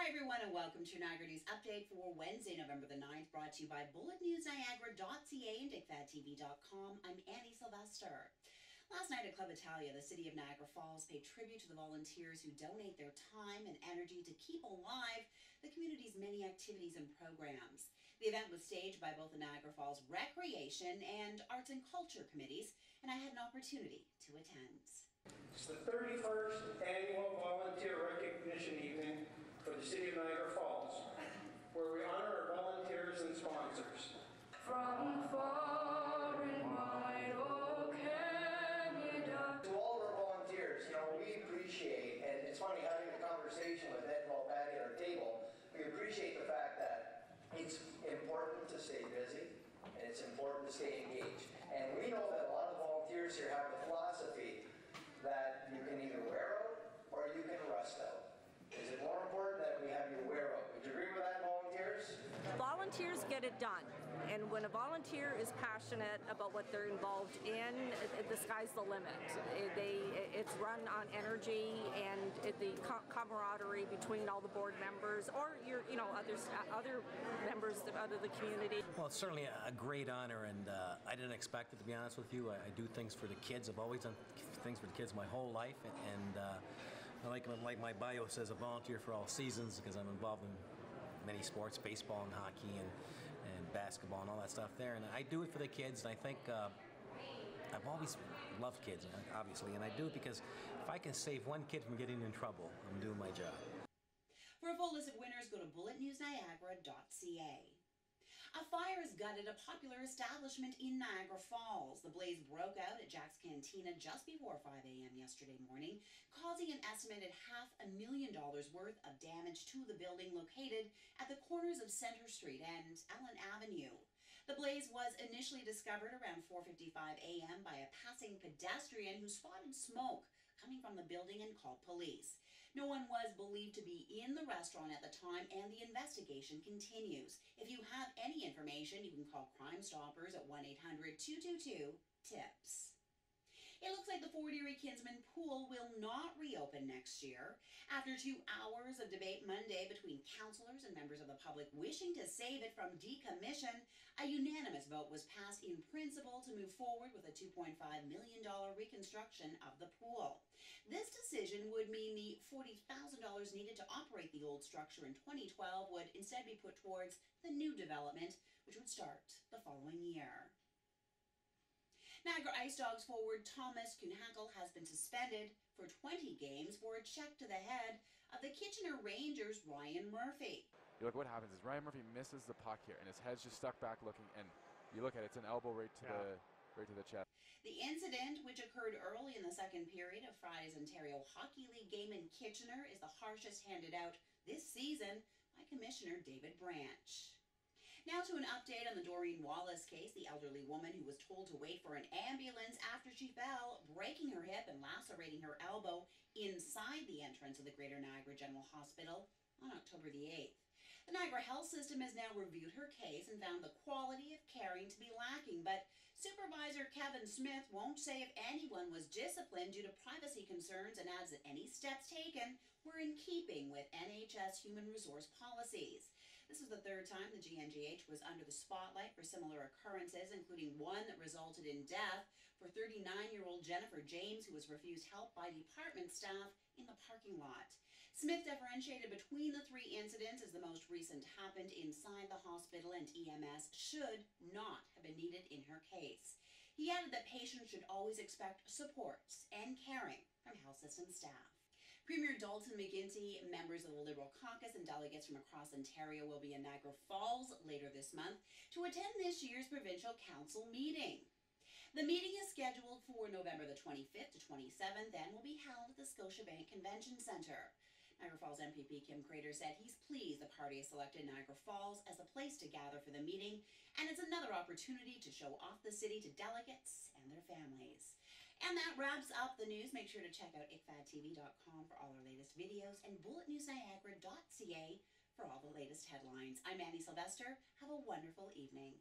Hi everyone and welcome to Niagara News Update for Wednesday, November the 9th, brought to you by bulletnewsniagara.ca and ikfadtv.com. I'm Annie Sylvester. Last night at Club Italia, the city of Niagara Falls paid tribute to the volunteers who donate their time and energy to keep alive the community's many activities and programs. The event was staged by both the Niagara Falls Recreation and Arts and Culture committees, and I had an opportunity to attend. It's the 31st annual volunteer recognition evening for the city of Niagara Falls, where we honor our volunteers and sponsors. From far and wide, oh Canada. To all of our volunteers, we appreciate, and it's funny having a conversation with Ed while Patty at our table, we appreciate the fact that it's important to stay busy and it's important to stay engaged. And we know that a lot of volunteers here have the philosophy that you can either wear out or you can rust out. Is it more important that we have you wear out? Would you agree with that, volunteers? Volunteers get it done, and when a volunteer is passionate about what they're involved in, the sky's the limit. It's run on energy and the camaraderie between all the board members or other members out of the community. Well, it's certainly a great honor, and I didn't expect it, to be honest with you. I do things for the kids. I've always done things for the kids my whole life, and like my bio says, a volunteer for all seasons, because I'm involved in many sports, baseball and hockey and basketball and all that stuff there. And I do it for the kids, and I think I've always loved kids, obviously, and I do it because if I can save one kid from getting in trouble, I'm doing my job. For a full list of winners, go to bulletnewsniagara.ca. A fire has gutted a popular establishment in Niagara Falls. The blaze broke out at Jack's Cantina just before 5 a.m. yesterday morning, causing an estimated $500,000 worth of damage to the building located at the corners of Center Street and Allen Avenue. The blaze was initially discovered around 4:55 a.m. by a passing pedestrian who spotted smoke coming from the building and called police. No one was believed to be in the restaurant at the time, and the investigation continues. If you have any information, you can call Crime Stoppers at 1-800-222-TIPS. It looks like the Fort Erie Kinsman Pool will not reopen next year. After 2 hours of debate Monday between councillors and members of the public wishing to save it from decommission, a unanimous vote was passed in principle to move forward with a $2.5 million reconstruction of the pool. This decision would mean the $40,000 needed to operate the old structure in 2012 would instead be put towards the new development, which would start the following year. Niagara Ice Dogs forward Thomas Kuhnhackl has been suspended for 20 games for a check to the head of the Kitchener Rangers' Ryan Murphy. You look, what happens is Ryan Murphy misses the puck here, and his head's just stuck back looking, and you look at it, it's an elbow right to the chest. The incident, which occurred early in the second period of Friday's Ontario Hockey League game in Kitchener, is the harshest handed out this season by Commissioner David Branch. Now to an update on the Doreen Wallace case, the elderly woman who was told to wait for an ambulance after she fell, breaking her hip and lacerating her elbow inside the entrance of the Greater Niagara General Hospital on October the 8th. The Niagara Health System has now reviewed her case and found the quality of caring to be lacking, but Supervisor Kevin Smith won't say if anyone was disciplined due to privacy concerns, and adds that any steps taken were in keeping with NHS human resource policies. This was the third time the GNGH was under the spotlight for similar occurrences, including one that resulted in death for 39-year-old Jennifer James, who was refused help by department staff in the parking lot. Smith differentiated between the three incidents, as the most recent happened inside the hospital and EMS should not have been needed in her case. He added that patients should always expect supports and caring from health system staff. Premier Dalton McGuinty, members of the Liberal caucus, and delegates from across Ontario will be in Niagara Falls later this month to attend this year's Provincial Council meeting. The meeting is scheduled for November the 25th to 27th and will be held at the Scotiabank Convention Centre. Niagara Falls MPP Kim Crater said he's pleased the party has selected Niagara Falls as a place to gather for the meeting, and it's another opportunity to show off the city to delegates and their families. And that wraps up the news. Make sure to check out ikfadtv.com for all our latest videos and bulletnewsniagara.ca for all the latest headlines. I'm Annie Sylvester. Have a wonderful evening.